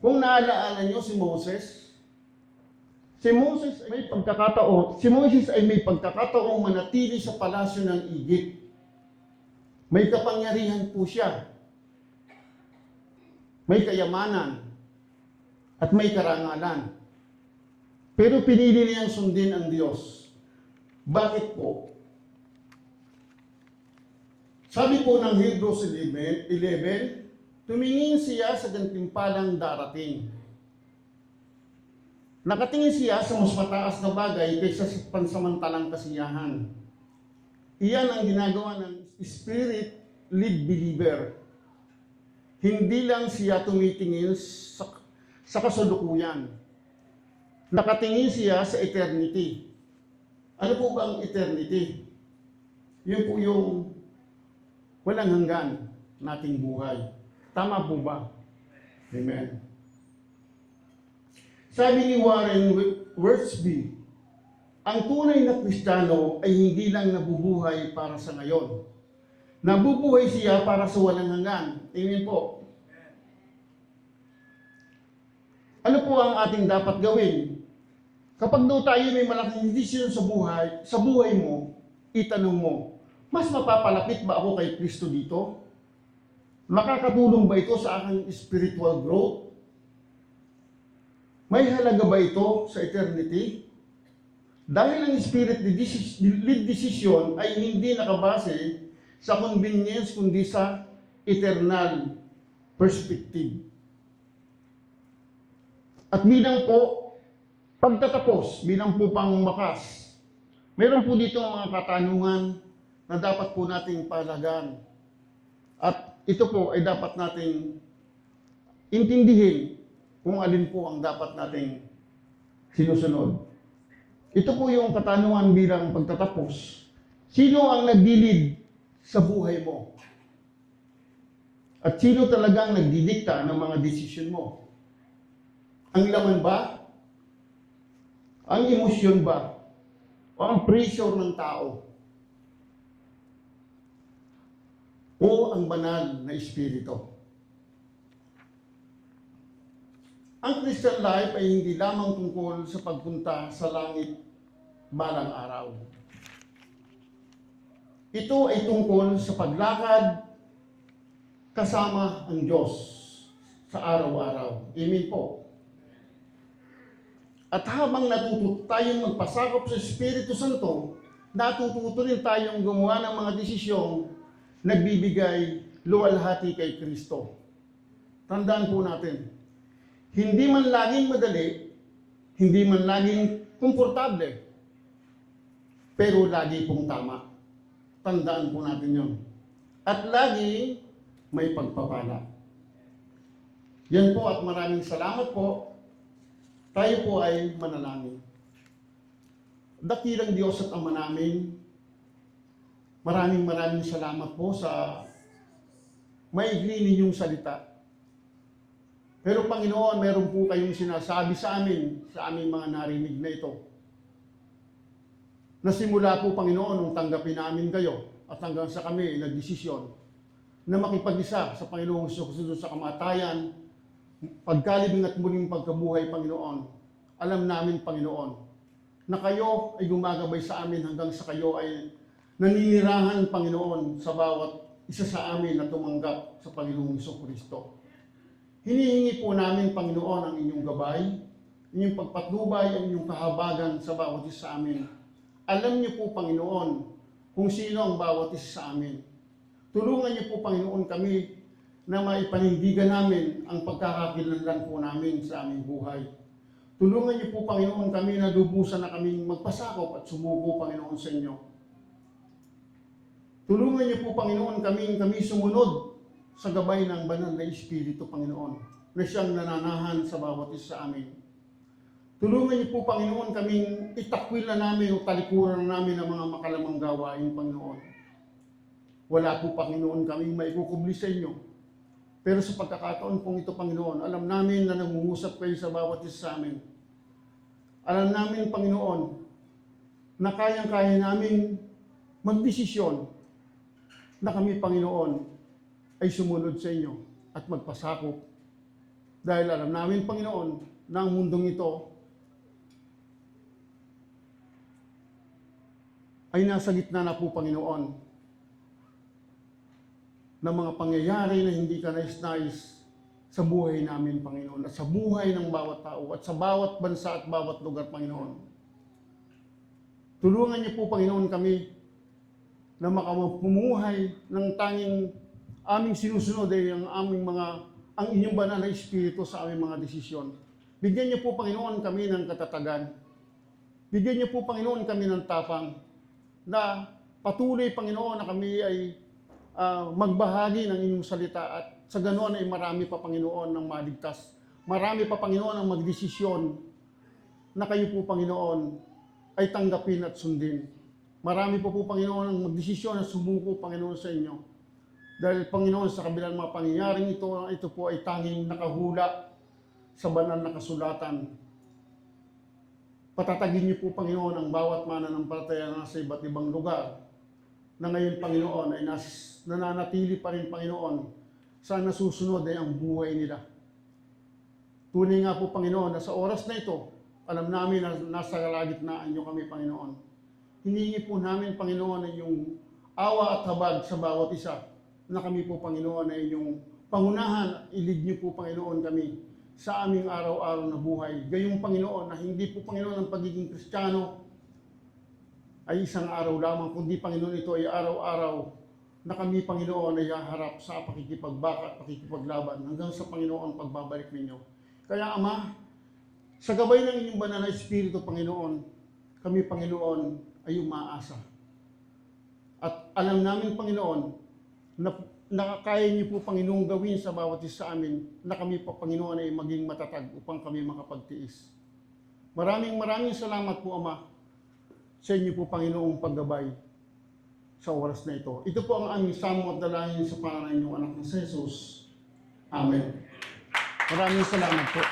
Kung naalaala nyo si Moses ay may pagkakataong manatili sa palasyo ng Egypt. May kapangyarihan po siya. May kayamanan at may karangalan. Pero pinili niyang sundin ang Diyos. Bakit po? Sabi po ng Hebrews 11, tumingin siya sa gantimpalang darating. Nakatingin siya sa mas mataas na bagay kaysa sa pansamantalang kasiyahan. Iyan ang ginagawa ng Spirit-led believer. Hindi lang siya tumitingin sa kasalukuyan. Nakatingin siya sa eternity. Ano po ba ang eternity? Yun po yung walang hanggan nating buhay. Tama po ba? Amen. Sabi ni Warren Wiersbe, ang tunay na Kristiyano ay hindi lang nabubuhay para sa ngayon. Nabubuhay siya para sa walang hanggan. Amen po. Ano po ang ating dapat gawin? Kapag daw tayo may malaking desisyon sa buhay mo, itanong mo, mas mapapalapit ba ako kay Kristo dito? Makakatulong ba ito sa aking spiritual growth? May halaga ba ito sa eternity? Dahil ang spirit-led decision ay hindi nakabase sa convenience kundi sa eternal perspective. At bilang po pagtatapos, bilang po pangmakas, meron po dito mga katanungan na dapat po nating palagan. At ito po ay dapat nating intindihin kung alin po ang dapat nating sinusunod. Ito po yung katanungan bilang pagtatapos. Sino ang nagdilid sa buhay mo? At sino talagang nagdidikta ng mga desisyon mo? Ang laman ba? Ang emosyon ba? O ang pressure ng tao? O ang banal na espiritu? Ang Christian life ay hindi lamang tungkol sa pagpunta sa langit balang araw. Ito ay tungkol sa paglakad kasama ang Diyos sa araw-araw. Amen po. At habang natututo tayong magpasakop sa Espiritu Santo, natututo rin tayong gumawa ng mga desisyong nagbibigay luwalhati kay Kristo. Tandaan po natin, hindi man laging madali, hindi man laging komportable, pero lagi pong tama. Tandaan po natin yun. At lagi may pagpapala. Yan po at maraming salamat po. Tayo po ay manalangin. Dakilang Diyos at Ama namin, maraming salamat po sa maigli ninyong salita. Pero Panginoon, meron po kayong sinasabi sa aming mga narinig na ito. Nasimula po Panginoon nung tanggapin namin kayo at hanggang sa kami nagdesisyon na makipag-isa sa Panginoong Hesus sa kamatayan, pagkalibing at muling pagkabuhay, Panginoon. Alam namin, Panginoon, na kayo ay gumagabay sa amin hanggang sa kayo ay naninirahan, Panginoon, sa bawat isa sa amin na tumanggap sa Panginoong Jesucristo. Hinihingi po namin, Panginoon, ang inyong gabay, inyong pagpatnubay, ang inyong kahabagan sa bawat isa sa amin. Alam niyo po, Panginoon, kung sino ang bawat isa sa amin. Tulungan niyo po, Panginoon, kami na maipanindigan namin ang pagkakakilanlan po namin sa aming buhay. Tulungan niyo po, Panginoon, kami na lubusan na kaming magpasakop at sumuko, Panginoon, sa inyo. Tulungan niyo po, Panginoon, kami sumunod sa gabay ng banal na Espiritu, Panginoon, na siyang nananahan sa bawat isa sa amin. Tulungan niyo po, Panginoon, kaming itakwil na namin o talikuran na namin ang mga makalamang gawain, Panginoon. Wala po, Panginoon, kaming maikukubli sa inyo. Pero sa pagkakataon pong ito, Panginoon, alam namin na nangungusap kayo sa bawat isa sa amin. Alam namin, Panginoon, na kayang-kaya namin magdesisyon na kami, Panginoon, ay sumunod sa inyo at magpasakop. Dahil alam namin, Panginoon, na ang mundong ito ay nasa gitna na po, Panginoon, ng mga pangyayari na hindi ka nais-nais sa buhay namin, Panginoon, at sa buhay ng bawat tao, at sa bawat bansa at bawat lugar, Panginoon. Tulungan niyo po, Panginoon, kami na makamumuhay ng tanging aming sinusunod ay ang inyong banal na Espiritu sa aming mga desisyon. Bigyan niyo po, Panginoon, kami ng katatagan. Bigyan niyo po, Panginoon, kami ng tapang na patuloy, Panginoon, na kami ay magbahagi ng inyong salita at sa ganoon ay marami pa, Panginoon, ng maligtas. Marami pa, Panginoon, ang magdesisyon na kayo po, Panginoon, ay tanggapin at sundin. Marami pa po, Panginoon, ang magdesisyon na sumuko, Panginoon, sa inyo. Dahil, Panginoon, sa kabilang mga pangyayaring ito po ay tanging nakahula sa banal na kasulatan. Patatagin niyo po, Panginoon, ang bawat mananampalataya na nasa iba't ibang lugar na ngayon, Panginoon, ay nananatili pa rin, Panginoon, sa nasusunod ay ang buhay nila. Tunay nga po, Panginoon, na sa oras na ito, alam namin na nasa kalagitnaan niyo kami, Panginoon. Hiningi po namin, Panginoon, ay yung awa at habag sa bawat isa na kami po, Panginoon, ay yung pangunahan, ilid niyo po, Panginoon, kami sa aming araw-araw na buhay. Gayong, Panginoon, na hindi po, Panginoon, ang pagiging Kristiyano ay isang araw lamang, kundi, Panginoon, ito ay araw-araw na kami, Panginoon, ay haharap sa pakikipagbaka at pakikipaglaban hanggang sa, Panginoon, pagbabalik ninyo. Kaya, Ama, sa gabay ng inyong banal na Espiritu, Panginoon, kami, Panginoon, ay umaasa. At alam namin, Panginoon, na nakakaya niyo po, Panginoon, gawin sa bawat isa sa amin na kami po, Panginoon, ay maging matatag upang kami makapagtiis. Maraming salamat po, Ama, sa inyo po, Panginoong paggabay sa oras na ito. Ito po ang aming samo at dalangin sa pangalan ng inyong anak na si Jesus. Amen. Maraming salamat po.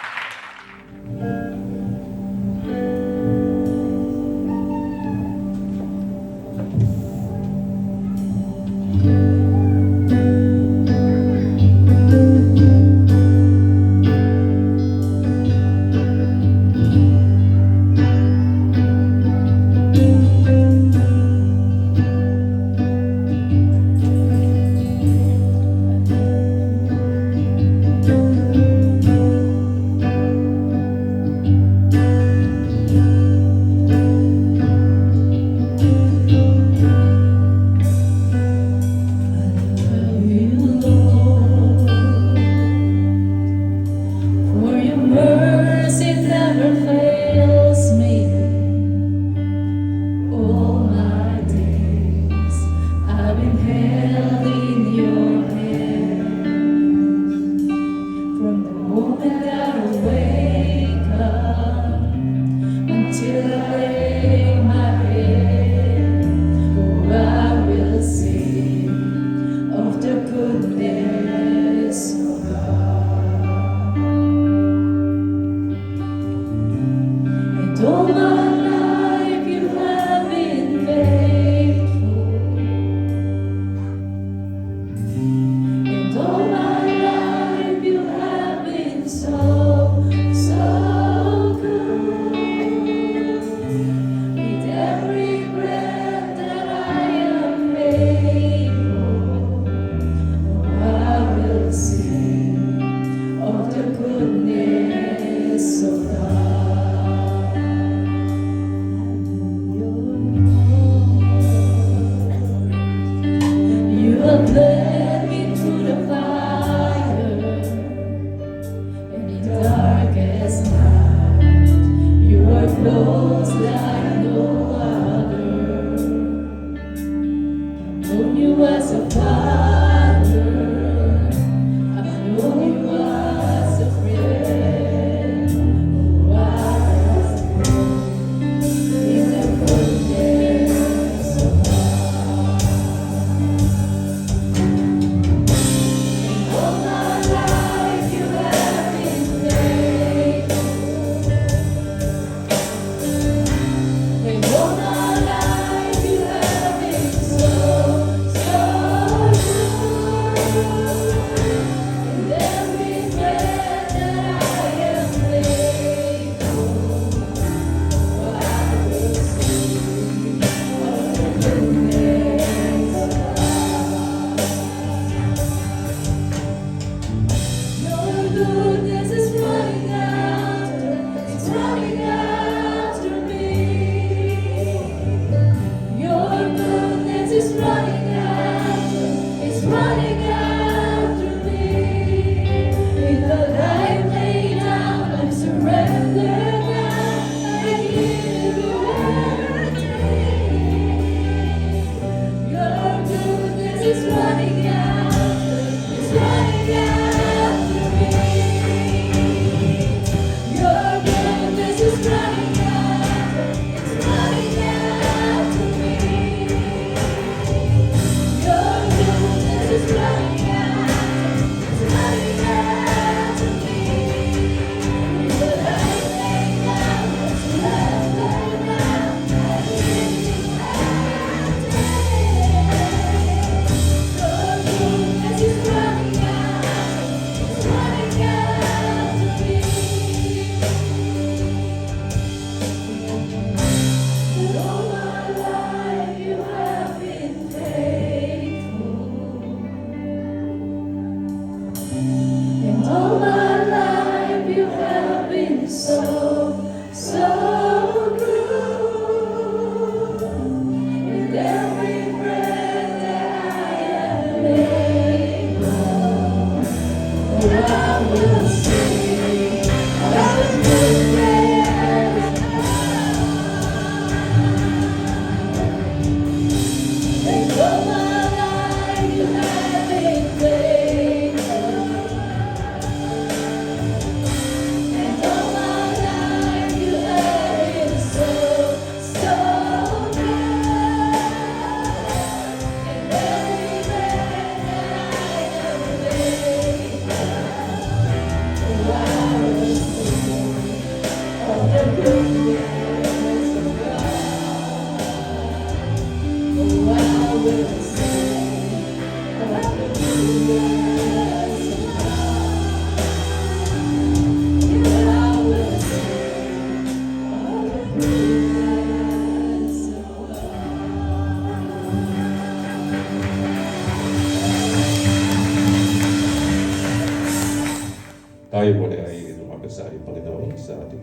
Tayo muli ay lumapit sa ating Panginoon sa ating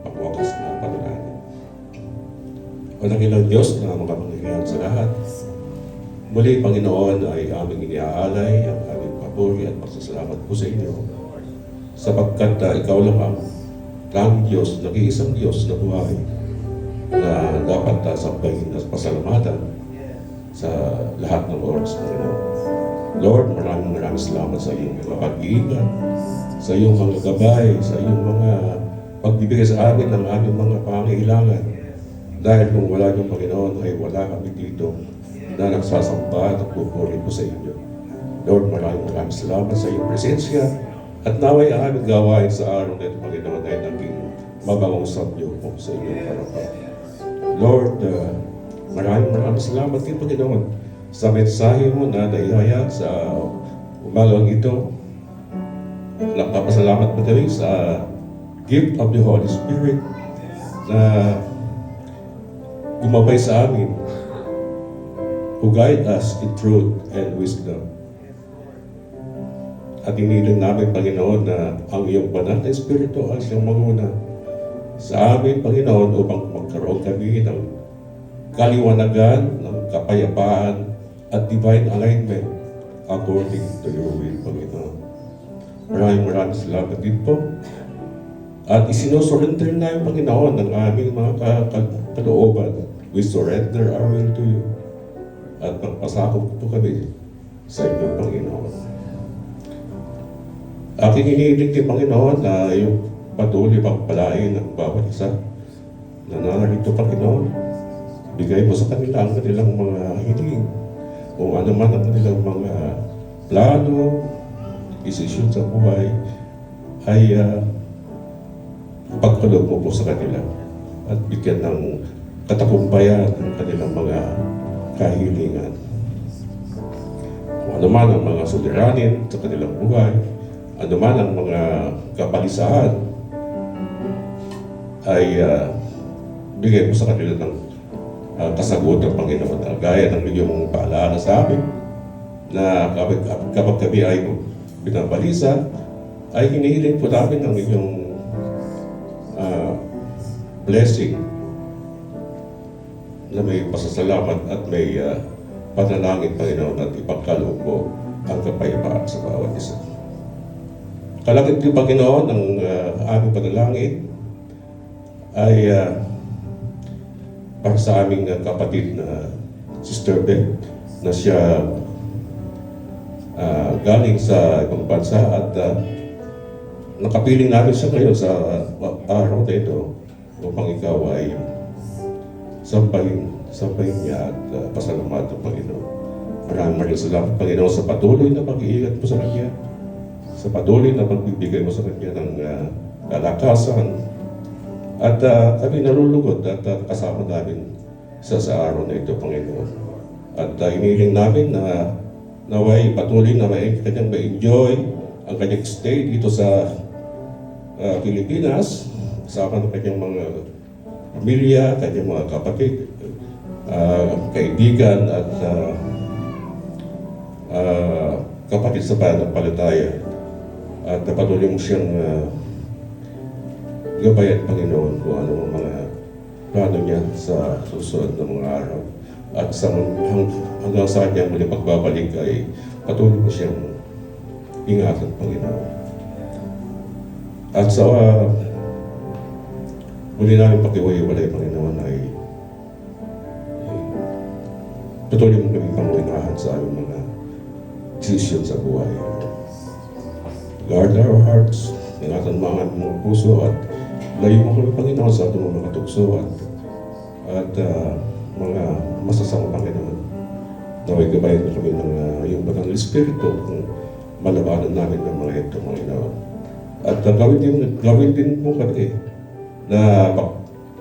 pagwakas na panalangin. O Dakilang Diyos na makapangyarihan sa lahat, muli Panginoon ay aming iniaalay ang aming papuri at pagsasalamat po sa inyo sapagkat ikaw lang ang tanging Diyos, nag-iisang Diyos na buhay na dapat sambahin at pasalamatan sa lahat ng oras, Panginoon. Lord, maraming salamat sa iyong mga pag-iingat, sa iyong mga gabay, sa iyong mga pagbibigay sa amin ng aming mga pangangailangan. Dahil kung wala yung Panginoon ay wala kami dito na nagsasamba at pupuri po sa inyo. Lord, maraming salamat sa iyong presensya at naway ang aming gawain sa araw na ito, Panginoon, ay naging mabangong samyo po sa inyong harapan. Lord, maraming salamat din, Panginoon, sa mensahe mo na naihayag sa umagang ito. Nagpapasalamat po kami sa gift of the Holy Spirit na gumabay sa amin, who guide us in truth and wisdom. At inilang namin, Panginoon, na ang iyong banal na Espiritu ang siyang manguna sa amin, Panginoon, upang magkaroon kami ng kaliwanagan, ng kapayapaan, at divine alignment according to your will, Panginoon. Maraming salamat din po. At isinusurrender namin, Panginoon, ng aming mga kalooban. We surrender our will to you. At magpasakop po kami sa inyong Panginoon. Aking iniilig din, Panginoon, na yung patuloy pagpalain ng bawat isa na narito, Panginoon. Bigay mo sa kanila ang kanilang mga hiling, kung ano man ang kanilang mga plano, desisyon sa buhay, ay pagkaloob mo po sa kanila at bigyan ng katagumpayan ang kanilang mga kahilingan. Kung ano man ang mga suliranin sa kanilang buhay, ano man ang mga kabalisahan, ay bigay mo sa kanila ng kasagutan, Panginoon, gaya ng inyong paalala sa amin na kapag kami ay binabalisa, ay hinihiling po namin ang inyong blessing na may pasasalamat at may panalangin, Panginoon, at ipagkaloob po ang kapayapaan sa bawat isa. Kalakit din, Panginoon, ng aming panalangin ay para sa aming kapatid na Sister Beth na siya galing sa ibang bansa at nakapiling namin siya ngayon sa araw na ito upang ikaw ay sampahin niya at pasalamatan, Panginoon. Maraming salamat, Panginoon, sa patuloy na pag-iingat mo sa kanya, sa patuloy na pagbibigay mo sa kanya ng kalakasan. At kami nalulugod at kasama namin sa araw na ito, Panginoon. At iniling namin na naway patuloy na kanyang ma-enjoy ang kanyang stay dito sa Pilipinas, kasama ng kanyang mga pamilya, kanyang mga kapatid, kaibigan at kapatid sa pananampalataya. At patuloy mo siyang gabayan, Panginoon, kung ano ang mga plano niya sa susunod na mga araw. At hanggang sa kanyang muli pagbabalik ay patuloy mo siyang ingatan, Panginoon. At sa muli namin pakiwalay, Panginoon, ay patuloy mong kami pangunahan sa aming mga desisyon sa buhay. Guard our hearts, ingatan mo ang aming mga puso at layo mo kami, Panginoon, sa ating mga tukso at mga masasamang, Panginoon. Naway gabayan mo kami ng iyong Banal Espiritu kung malabanan namin ng mga ito, Panginoon. At gawin din mo kami na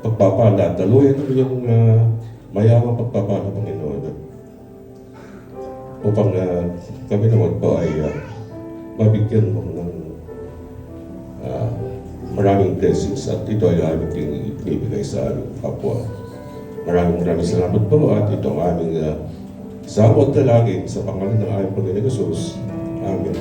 pagpapala, daluyan mo yung mayamang pagpapala, Panginoon. Upang kami naman po ay mabigyan mo ng maraming blessings at ito ay aming ibigay sa aming kapwa. Maraming salamat po at ito ang aming sabot na lagi sa pangalan ng aming Panginoon Jesus. Amen.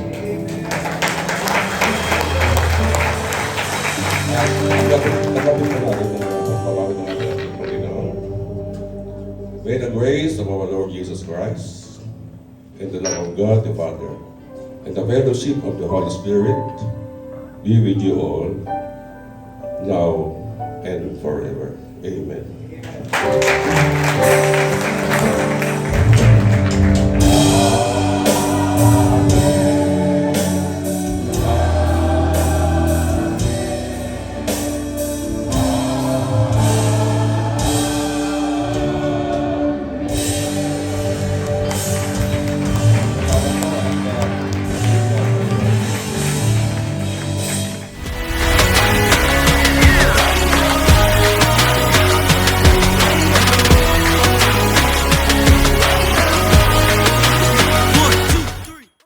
May the grace of our Lord Jesus Christ, and the love of God the Father, and the fellowship of the Holy Spirit be with you all, now and forever. Amen.